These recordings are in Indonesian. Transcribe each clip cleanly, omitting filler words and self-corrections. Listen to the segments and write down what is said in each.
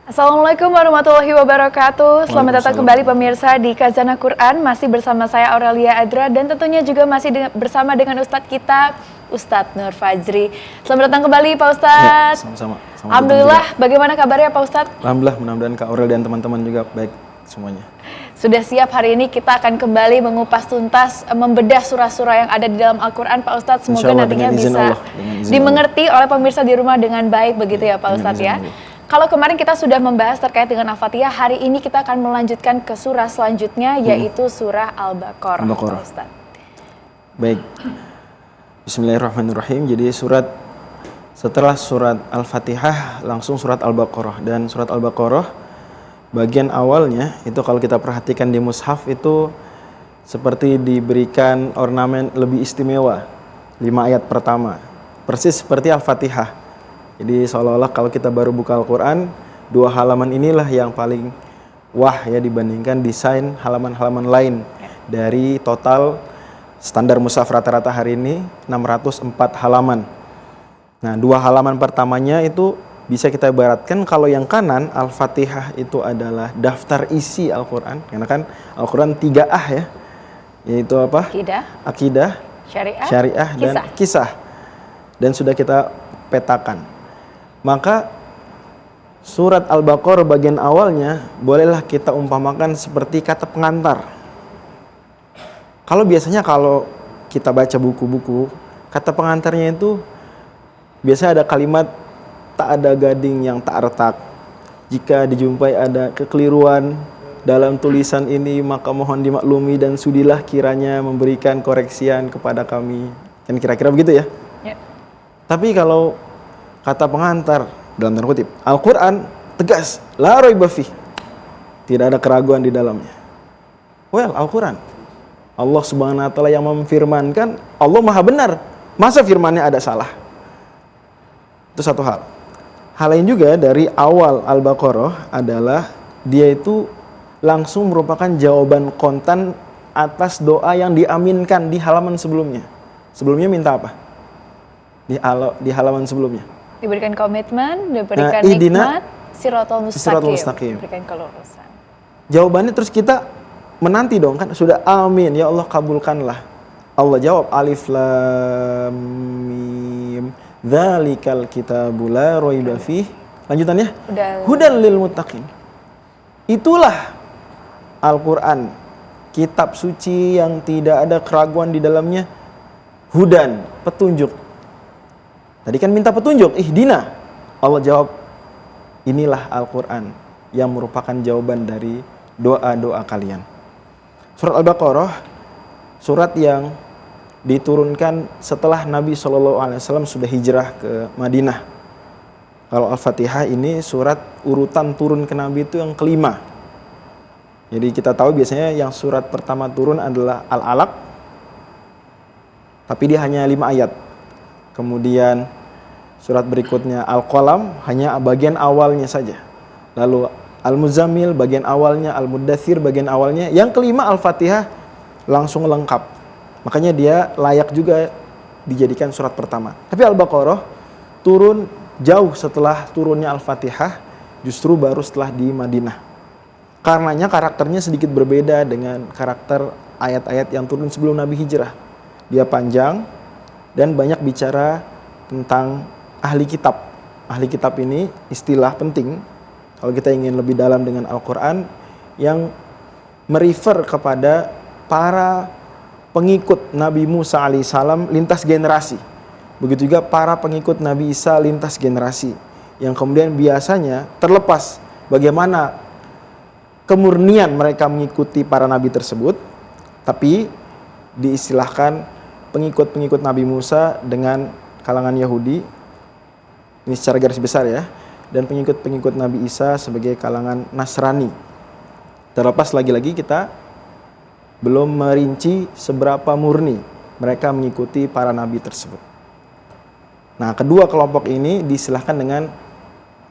Assalamualaikum warahmatullahi wabarakatuh. Selamat datang kembali pemirsa di Khazanah Quran. Masih bersama saya Aurelia Adra dan tentunya juga masih bersama dengan Ustadz kita, Ustadz Nur Fajri. Selamat datang kembali Pak Ustadz. Ya, sama-sama. Alhamdulillah, bagaimana kabarnya Pak Ustadz? Alhamdulillah, mudah-mudahan Kak Aurel dan teman-teman juga baik semuanya. Sudah siap hari ini kita akan kembali mengupas tuntas, membedah surah-surah yang ada di dalam Al-Quran Pak Ustadz. Semoga nantinya bisa dimengerti oleh pemirsa di rumah dengan baik begitu ya Pak Ustadz ya. Kalau kemarin kita sudah membahas terkait dengan Al-Fatihah, hari ini kita akan melanjutkan ke surah selanjutnya yaitu surah Al-Baqarah. Pak Ustadz. Baik. Bismillahirrahmanirrahim. Jadi setelah surat Al-Fatihah langsung surat Al-Baqarah, dan surat Al-Baqarah bagian awalnya itu kalau kita perhatikan di mushaf itu seperti diberikan ornamen lebih istimewa. 5 ayat pertama persis seperti Al-Fatihah. Jadi seolah-olah kalau kita baru buka Al-Quran, 2 halaman inilah yang paling wah ya dibandingkan desain halaman-halaman lain. Dari total standar mushaf rata-rata hari ini 604 halaman. Nah, 2 halaman pertamanya itu bisa kita ibaratkan kalau yang kanan Al-Fatihah itu adalah daftar isi Al-Quran. Karena kan Al-Quran 3A ya, yaitu apa? Akidah, syariah dan kisah. Dan sudah kita petakan. Maka surat Al-Baqarah bagian awalnya bolehlah kita umpamakan seperti kata pengantar. Kalau biasanya kalau kita baca buku-buku, kata pengantarnya itu biasanya ada kalimat tak ada gading yang tak retak. Jika dijumpai ada kekeliruan dalam tulisan ini, maka mohon dimaklumi dan sudilah kiranya memberikan koreksian kepada kami. Kan kira-kira begitu ya? Ya. Tapi kalau kata pengantar dalam tanda kutip, Al-Quran tegas, la raiba fih, tidak ada keraguan di dalamnya. Well, Al-Quran, Allah Subhanahu wa taala yang memfirmankan, Allah Maha benar. Masa firmannya ada salah? Itu satu hal. Hal lain juga dari awal Al-Baqarah adalah dia itu langsung merupakan jawaban kontan atas doa yang diaminkan di halaman sebelumnya. Sebelumnya minta apa? Di halaman sebelumnya diberikan komitmen, diberikan nikmat, siratal mustaqim, diberikan kelurusan. Jawabannya terus kita menanti dong kan, sudah amin, ya Allah kabulkanlah. Allah jawab alif lam mim, dzalikal kitabu la raiba fih. Lanjutannya hudal lil muttaqin. Itulah Al-Quran, kitab suci yang tidak ada keraguan di dalamnya. Hudan, petunjuk. Tadi kan minta petunjuk, ihdina. Allah jawab, inilah Al-Quran yang merupakan jawaban dari doa-doa kalian. Surat Al-Baqarah, surat yang diturunkan setelah Nabi SAW sudah hijrah ke Madinah. Kalau Al-Fatihah ini surat urutan turun ke Nabi itu yang kelima. Jadi kita tahu biasanya yang surat pertama turun adalah Al-Alaq, tapi dia hanya 5 ayat. Kemudian surat berikutnya Al-Qalam, hanya bagian awalnya saja. Lalu Al-Muzammil bagian awalnya, Al-Muddathir bagian awalnya. Yang kelima Al-Fatihah langsung lengkap. Makanya dia layak juga dijadikan surat pertama. Tapi Al-Baqarah turun jauh setelah turunnya Al-Fatihah, justru baru setelah di Madinah. Karenanya karakternya sedikit berbeda dengan karakter ayat-ayat yang turun sebelum Nabi hijrah. Dia panjang dan banyak bicara tentang ahli kitab. Ahli kitab ini istilah penting kalau kita ingin lebih dalam dengan Al-Quran, yang merefer kepada para pengikut Nabi Musa alaihissalam lintas generasi. Begitu juga para pengikut Nabi Isa lintas generasi, yang kemudian biasanya terlepas bagaimana kemurnian mereka mengikuti para nabi tersebut, tapi diistilahkan pengikut-pengikut Nabi Musa dengan kalangan Yahudi, ini secara garis besar ya, dan pengikut-pengikut Nabi Isa sebagai kalangan Nasrani. Terlepas lagi-lagi kita belum merinci seberapa murni mereka mengikuti para nabi tersebut. Nah, kedua kelompok ini diistilahkan dengan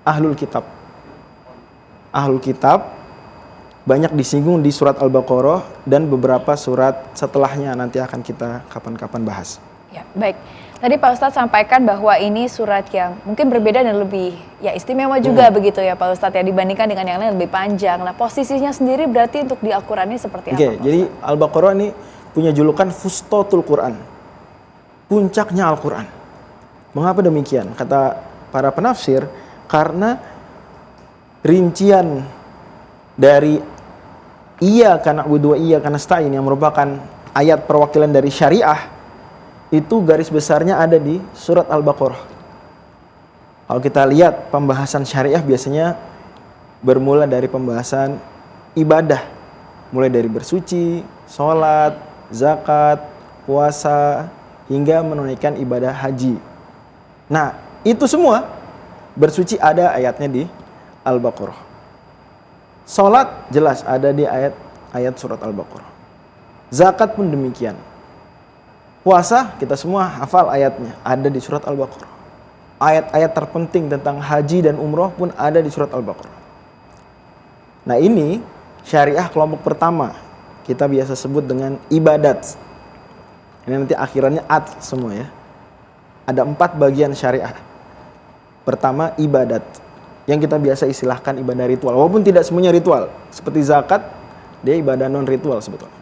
Ahlul Kitab. Ahlul Kitab banyak disinggung di surat Al-Baqarah dan beberapa surat setelahnya, nanti akan kita kapan-kapan bahas. Ya, baik. Tadi Pak Ustadz sampaikan bahwa ini surat yang mungkin berbeda dan lebih ya istimewa juga begitu ya Pak Ustadz ya, dibandingkan dengan yang lain lebih panjang. Nah, posisinya sendiri berarti untuk di Al-Quran ini seperti apa Pak Jadi Ustadz? Al-Baqarah ini punya julukan Fustotul Quran, puncaknya Al-Quran. Mengapa demikian? Kata para penafsir, karena rincian dari Iyyaka na'budu wa iyyaka nasta'in yang merupakan ayat perwakilan dari syariah, itu garis besarnya ada di surat Al-Baqarah. Kalau kita lihat pembahasan syariah biasanya bermula dari pembahasan ibadah, mulai dari bersuci, sholat, zakat, puasa, hingga menunaikan ibadah haji. Nah, itu semua bersuci ada ayatnya di Al-Baqarah. Sholat jelas ada di ayat surat Al-Baqarah. Zakat pun demikian. Puasa kita semua hafal ayatnya, ada di surat Al-Baqarah. Ayat-ayat terpenting tentang haji dan umroh pun ada di surat Al-Baqarah. Nah, ini syariah kelompok pertama, kita biasa sebut dengan ibadat. Ini nanti akhirannya at semua ya. Ada 4 bagian syariah. Pertama ibadat, yang kita biasa istilahkan ibadah ritual, walaupun tidak semuanya ritual. Seperti zakat, dia ibadah non ritual sebetulnya.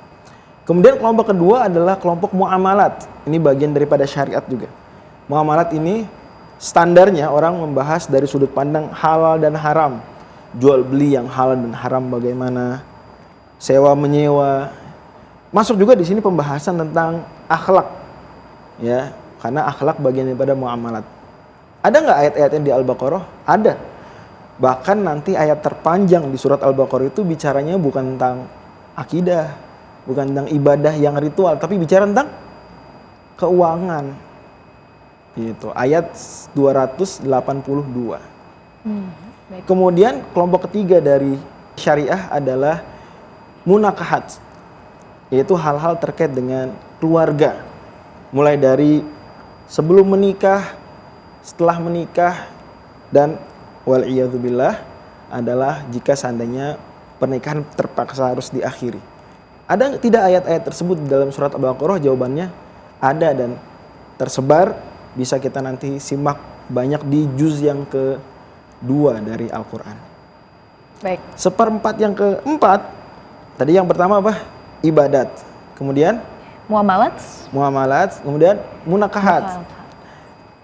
Kemudian kelompok kedua adalah kelompok muamalat. Ini bagian daripada syariat juga. Muamalat ini standarnya orang membahas dari sudut pandang halal dan haram. Jual beli yang halal dan haram bagaimana, sewa menyewa. Masuk juga di sini pembahasan tentang akhlak. Ya, karena akhlak bagian daripada muamalat. Ada nggak ayat-ayatnya di Al-Baqarah? Ada. Bahkan nanti ayat terpanjang di surat Al-Baqarah itu bicaranya bukan tentang akidah, bukan tentang ibadah yang ritual, tapi bicara tentang keuangan. Gitu. Ayat 282. Baik. Kemudian kelompok ketiga dari syariah adalah munakahat, yaitu hal-hal terkait dengan keluarga. Mulai dari sebelum menikah, setelah menikah, dan wal'iyadzubillah adalah jika seandainya pernikahan terpaksa harus diakhiri. Ada tidak ayat-ayat tersebut dalam surat Al-Baqarah? Jawabannya ada dan tersebar, bisa kita nanti simak banyak di juz yang kedua dari Al-Quran. Baik. Seperempat yang keempat, tadi yang pertama apa? Ibadat. Kemudian muamalat, kemudian munakahat.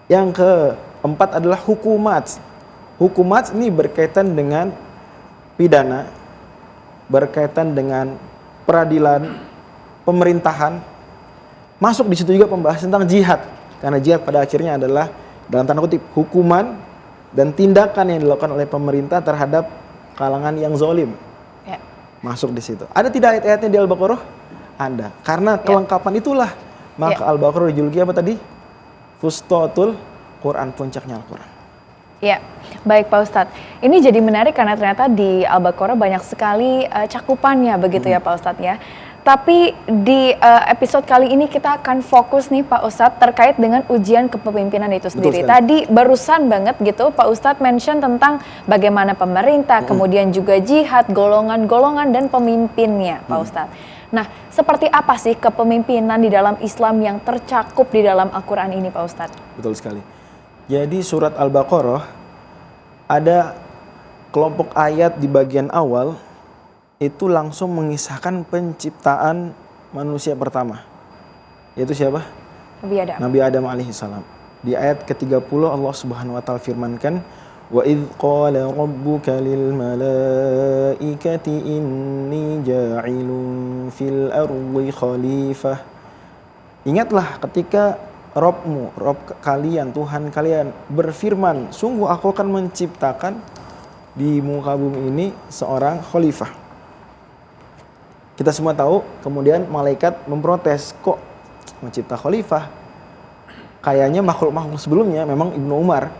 Yang keempat adalah hukumat. Hukumat ini berkaitan dengan pidana, berkaitan dengan peradilan, pemerintahan. Masuk di situ juga pembahasan tentang jihad. Karena jihad pada akhirnya adalah dalam tanda kutip hukuman dan tindakan yang dilakukan oleh pemerintah terhadap kalangan yang zalim. Ya. Masuk di situ. Ada tidak ayat-ayatnya di Al-Baqarah? Ada. Karena kelengkapan itulah maka Al-Baqarah dijuluki apa tadi? Fustotul Quran, puncaknya Al-Quran. Ya, baik Pak Ustadz. Ini jadi menarik karena ternyata di Al-Baqarah banyak sekali cakupannya begitu ya Pak Ustadz ya. Tapi di episode kali ini kita akan fokus nih Pak Ustadz terkait dengan ujian kepemimpinan itu sendiri. Tadi barusan banget gitu Pak Ustadz mention tentang bagaimana pemerintah, kemudian juga jihad, golongan-golongan dan pemimpinnya Pak Ustadz. Nah, seperti apa sih kepemimpinan di dalam Islam yang tercakup di dalam Al-Quran ini Pak Ustadz? Betul sekali. Jadi surat Al-Baqarah ada kelompok ayat di bagian awal itu langsung mengisahkan penciptaan manusia pertama. Yaitu siapa? Nabi Adam alaihissalam. Di ayat ke-30 Allah Subhanahu wa taala firmankan, "Wa idz qala rabbuka lil malaikati inni ja'ilun fil ardi khalifah." Ingatlah ketika Rob kalian, Tuhan kalian berfirman, sungguh aku akan menciptakan di muka bumi ini seorang khalifah. Kita semua tahu, kemudian malaikat memprotes, kok mencipta khalifah? Kayaknya makhluk-makhluk sebelumnya, memang Ibnu Umar,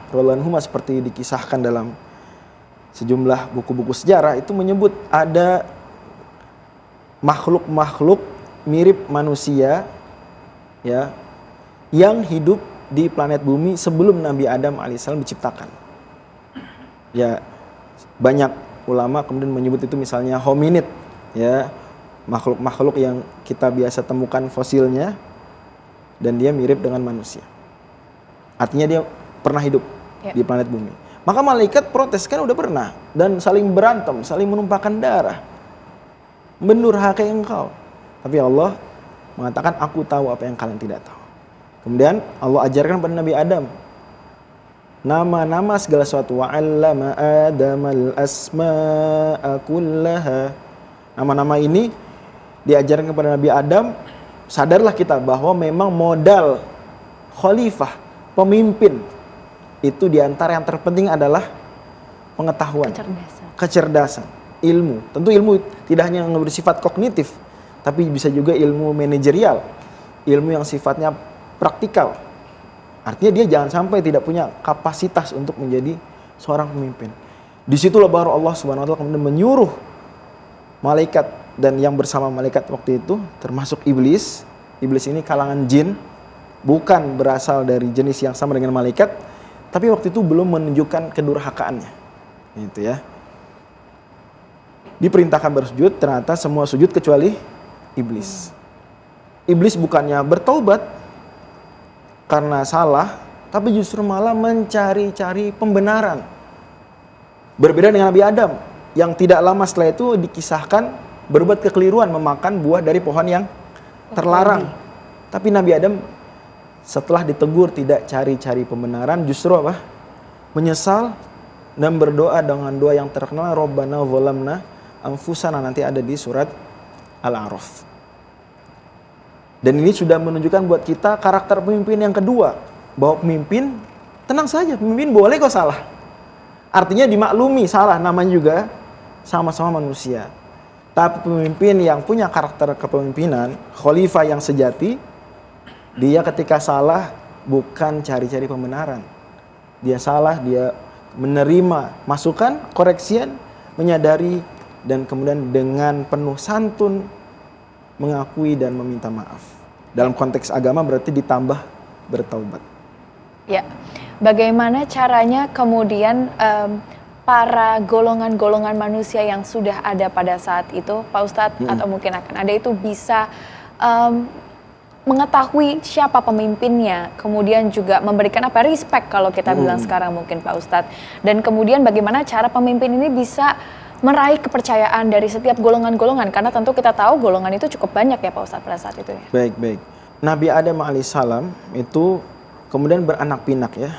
radhiyallahu anhu, seperti dikisahkan dalam sejumlah buku-buku sejarah, itu menyebut ada makhluk-makhluk mirip manusia, ya, yang hidup di planet bumi sebelum Nabi Adam alaihissalam diciptakan. Ya, banyak ulama kemudian menyebut itu misalnya hominid, ya, makhluk-makhluk yang kita biasa temukan fosilnya, dan dia mirip dengan manusia. Artinya dia pernah hidup di planet bumi. Maka malaikat protes, kan udah pernah, dan saling berantem, saling menumpahkan darah, mendurhakai engkau. Tapi Allah mengatakan, aku tahu apa yang kalian tidak tahu. Kemudian Allah ajarkan pada Nabi Adam nama-nama segala sesuatu. Wa'allama Adamal asma'a kullaha. Nama-nama ini diajarkan kepada Nabi Adam. Sadarlah kita bahwa memang modal khalifah, pemimpin, itu diantara yang terpenting adalah pengetahuan, kecerdasan, ilmu. Tentu ilmu tidak hanya yang bersifat kognitif, tapi bisa juga ilmu manajerial, ilmu yang sifatnya praktikal. Artinya dia jangan sampai tidak punya kapasitas untuk menjadi seorang pemimpin. Disitulah baru Allah Subhanahu Wa Taala kemudian menyuruh malaikat dan yang bersama malaikat waktu itu, termasuk iblis. Iblis ini kalangan jin, bukan berasal dari jenis yang sama dengan malaikat, tapi waktu itu belum menunjukkan kedurhakaannya. Gitu ya. Diperintahkan bersujud, ternyata semua sujud kecuali iblis. Iblis bukannya bertaubat karena salah, tapi justru malah mencari-cari pembenaran. Berbeda dengan Nabi Adam, yang tidak lama setelah itu dikisahkan berbuat kekeliruan memakan buah dari pohon yang terlarang. Tapi Nabi Adam setelah ditegur tidak cari-cari pembenaran, justru apa? Menyesal dan berdoa dengan doa yang terkenal, Rabbana zalamna anfusana, nanti ada di surat Al-A'raf. Dan ini sudah menunjukkan buat kita karakter pemimpin yang kedua, bahwa pemimpin tenang saja, pemimpin boleh kok salah. Artinya dimaklumi salah, namanya juga sama-sama manusia. Tapi pemimpin yang punya karakter kepemimpinan, khalifah yang sejati, dia ketika salah bukan cari-cari pembenaran. Dia salah, dia menerima masukan, koreksian, menyadari, dan kemudian dengan penuh santun mengakui dan meminta maaf. Dalam konteks agama berarti ditambah bertaubat. Ya, bagaimana caranya kemudian para golongan-golongan manusia yang sudah ada pada saat itu, Pak Ustadz, atau mungkin akan ada itu bisa mengetahui siapa pemimpinnya, kemudian juga memberikan respect kalau kita bilang sekarang mungkin Pak Ustadz, dan kemudian bagaimana cara pemimpin ini bisa meraih kepercayaan dari setiap golongan-golongan, karena tentu kita tahu golongan itu cukup banyak ya Pak Ustadz pada saat itu ya. Baik. Nabi Adam alaihissalam itu kemudian beranak pinak ya,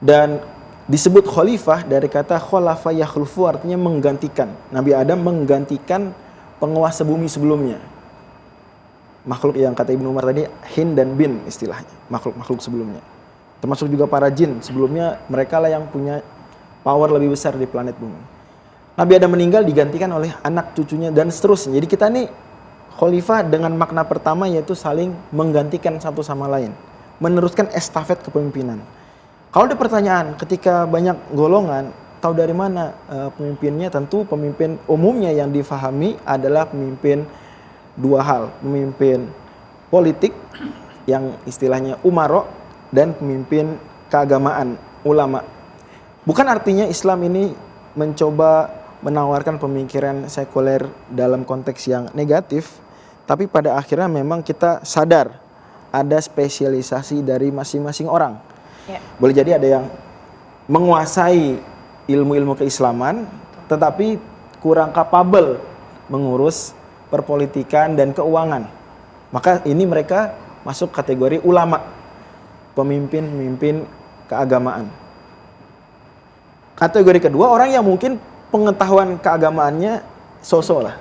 dan disebut khalifah dari kata khalafa yakhlufu, artinya menggantikan. Nabi Adam menggantikan penguasa bumi sebelumnya. Makhluk yang kata Ibnu Umar tadi, hin dan bin istilahnya, makhluk-makhluk sebelumnya. Termasuk juga para jin, sebelumnya mereka lah yang punya power lebih besar di planet bumi. Nabi Adam meninggal digantikan oleh anak cucunya dan seterusnya. Jadi kita nih khalifah dengan makna pertama yaitu saling menggantikan satu sama lain, meneruskan estafet kepemimpinan. Kalau ada pertanyaan ketika banyak golongan, tahu dari mana pemimpinnya? Tentu pemimpin umumnya yang difahami adalah pemimpin dua hal, pemimpin politik yang istilahnya umaro, dan pemimpin keagamaan, ulama. Bukan artinya Islam ini mencoba menawarkan pemikiran sekuler dalam konteks yang negatif, tapi pada akhirnya memang kita sadar ada spesialisasi dari masing-masing orang. Boleh jadi ada yang menguasai ilmu-ilmu keislaman, tetapi kurang kapabel mengurus perpolitikan dan keuangan. Maka ini mereka masuk kategori ulama, pemimpin-pemimpin keagamaan. Kategori kedua, orang yang mungkin pengetahuan keagamaannya so-so lah,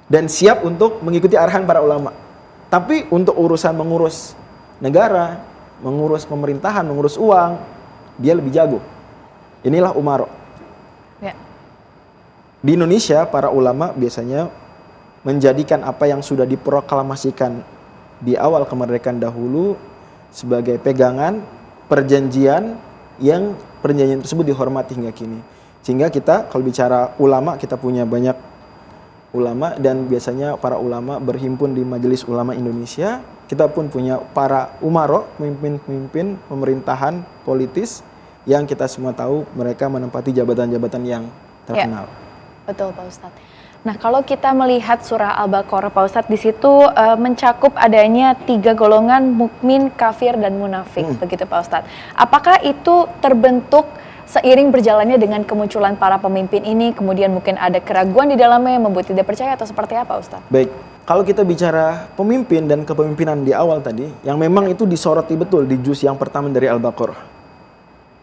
dan siap untuk mengikuti arahan para ulama. Tapi untuk urusan mengurus negara, mengurus pemerintahan, mengurus uang, dia lebih jago. Inilah umaro. Ya. Di Indonesia, para ulama biasanya menjadikan apa yang sudah diproklamasikan di awal kemerdekaan dahulu sebagai pegangan, perjanjian yang perjanjian tersebut dihormati hingga kini. Sehingga kita kalau bicara ulama, kita punya banyak ulama, dan biasanya para ulama berhimpun di Majelis Ulama Indonesia. Kita pun punya para umaro, pemimpin-pemimpin pemerintahan politis yang kita semua tahu mereka menempati jabatan-jabatan yang terkenal. Ya, betul Pak Ustadz. Nah, kalau kita melihat surah Al-Baqarah, Pak Ustadz, di situ mencakup adanya 3 golongan mukmin, kafir, dan munafik, begitu Pak Ustadz. Apakah itu terbentuk seiring berjalannya dengan kemunculan para pemimpin ini, kemudian mungkin ada keraguan di dalamnya yang membuat tidak percaya atau seperti apa Ustadz? Baik, kalau kita bicara pemimpin dan kepemimpinan di awal tadi, yang memang itu disoroti betul di juz yang pertama dari Al-Baqarah.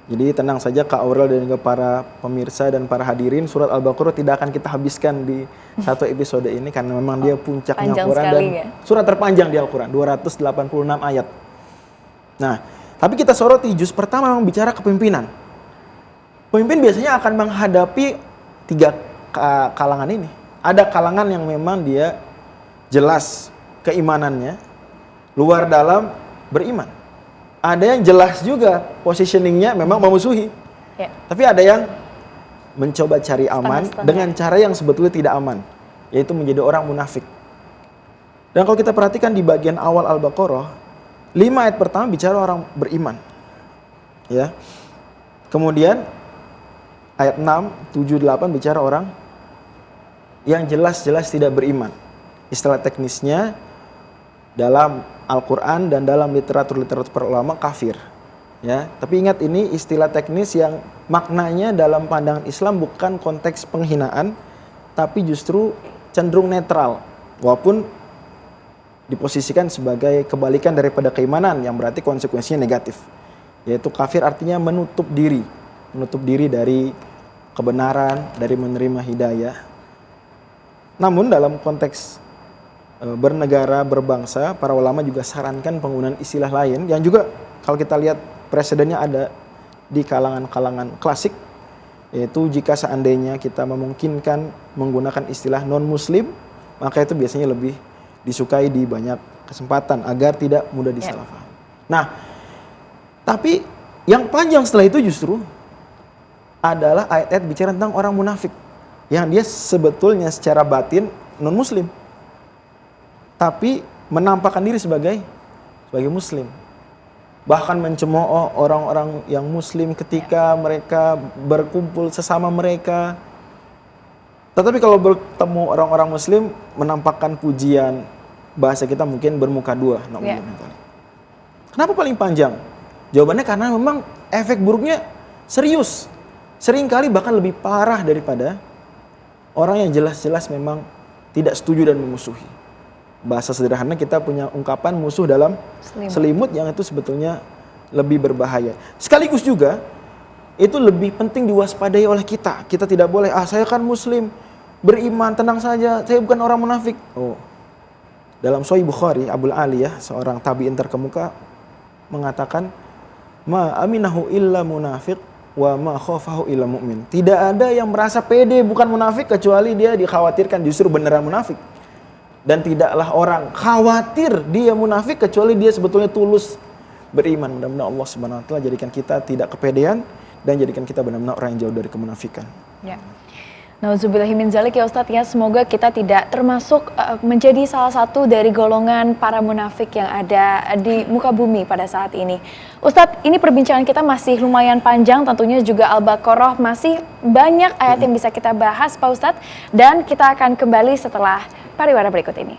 Jadi tenang saja Kak Aurel dan juga para pemirsa dan para hadirin, surat Al-Baqarah tidak akan kita habiskan di satu episode ini karena memang dia puncaknya Al-Quran dan surat terpanjang di Al-Quran, 286 ayat. Nah, tapi kita soroti juz pertama memang bicara kepemimpinan. Pemimpin biasanya akan menghadapi 3 kalangan ini. Ada kalangan yang memang dia jelas keimanannya, luar dalam beriman. Ada yang jelas juga positioningnya memang memusuhi. Ya. Tapi ada yang mencoba cari aman dengan cara yang sebetulnya tidak aman, yaitu menjadi orang munafik. Dan kalau kita perhatikan di bagian awal Al-Baqarah, 5 ayat pertama bicara orang beriman. Ya. Kemudian ayat 6, 7, 8 bicara orang yang jelas-jelas tidak beriman. Istilah teknisnya dalam Al-Quran dan dalam literatur-literatur para ulama kafir. Ya, tapi ingat ini istilah teknis yang maknanya dalam pandangan Islam bukan konteks penghinaan, tapi justru cenderung netral, walaupun diposisikan sebagai kebalikan daripada keimanan yang berarti konsekuensinya negatif. Yaitu kafir artinya menutup diri dari kebenaran, dari menerima hidayah. Namun dalam konteks bernegara, berbangsa, para ulama juga sarankan penggunaan istilah lain yang juga kalau kita lihat presidennya ada di kalangan-kalangan klasik, yaitu jika seandainya kita memungkinkan menggunakan istilah non-muslim, maka itu biasanya lebih disukai di banyak kesempatan agar tidak mudah disalahpaham. Nah, tapi yang panjang setelah itu justru adalah ayat-ayat bicara tentang orang munafik yang dia sebetulnya secara batin non-muslim, tapi menampakkan diri sebagai muslim. Bahkan mencemooh orang-orang yang muslim ketika mereka berkumpul sesama mereka. Tetapi kalau bertemu orang-orang muslim menampakkan pujian, bahasa kita mungkin bermuka dua. Kenapa paling panjang? Jawabannya karena memang efek buruknya serius. Seringkali bahkan lebih parah daripada orang yang jelas-jelas memang tidak setuju dan memusuhi. Bahasa sederhana kita punya ungkapan musuh dalam selimut yang itu sebetulnya lebih berbahaya. Sekaligus juga itu lebih penting diwaspadai oleh kita. Kita tidak boleh, saya kan muslim, beriman, tenang saja, saya bukan orang munafik. Dalam Sahih Bukhari, Abul Aliyah, seorang tabi'in terkemuka, mengatakan, ma aminahu illa munafiq wa ma khafahu illa mu'min. Tidak ada yang merasa pede bukan munafik kecuali dia dikhawatirkan justru beneran munafik. Dan tidaklah orang khawatir dia munafik kecuali dia sebetulnya tulus beriman. Mudah-mudahan Allah Subhanahu wa taala jadikan kita tidak kepedean dan jadikan kita benar-benar orang yang jauh dari kemunafikan. Ya. Nauzubillahi min dzalik ya Ustadz ya, semoga kita tidak termasuk menjadi salah satu dari golongan para munafik yang ada di muka bumi pada saat ini. Ustadz, ini perbincangan kita masih lumayan panjang, tentunya juga Al-Baqarah masih banyak ayat yang bisa kita bahas Pak Ustadz, dan kita akan kembali setelah pariwara berikut ini.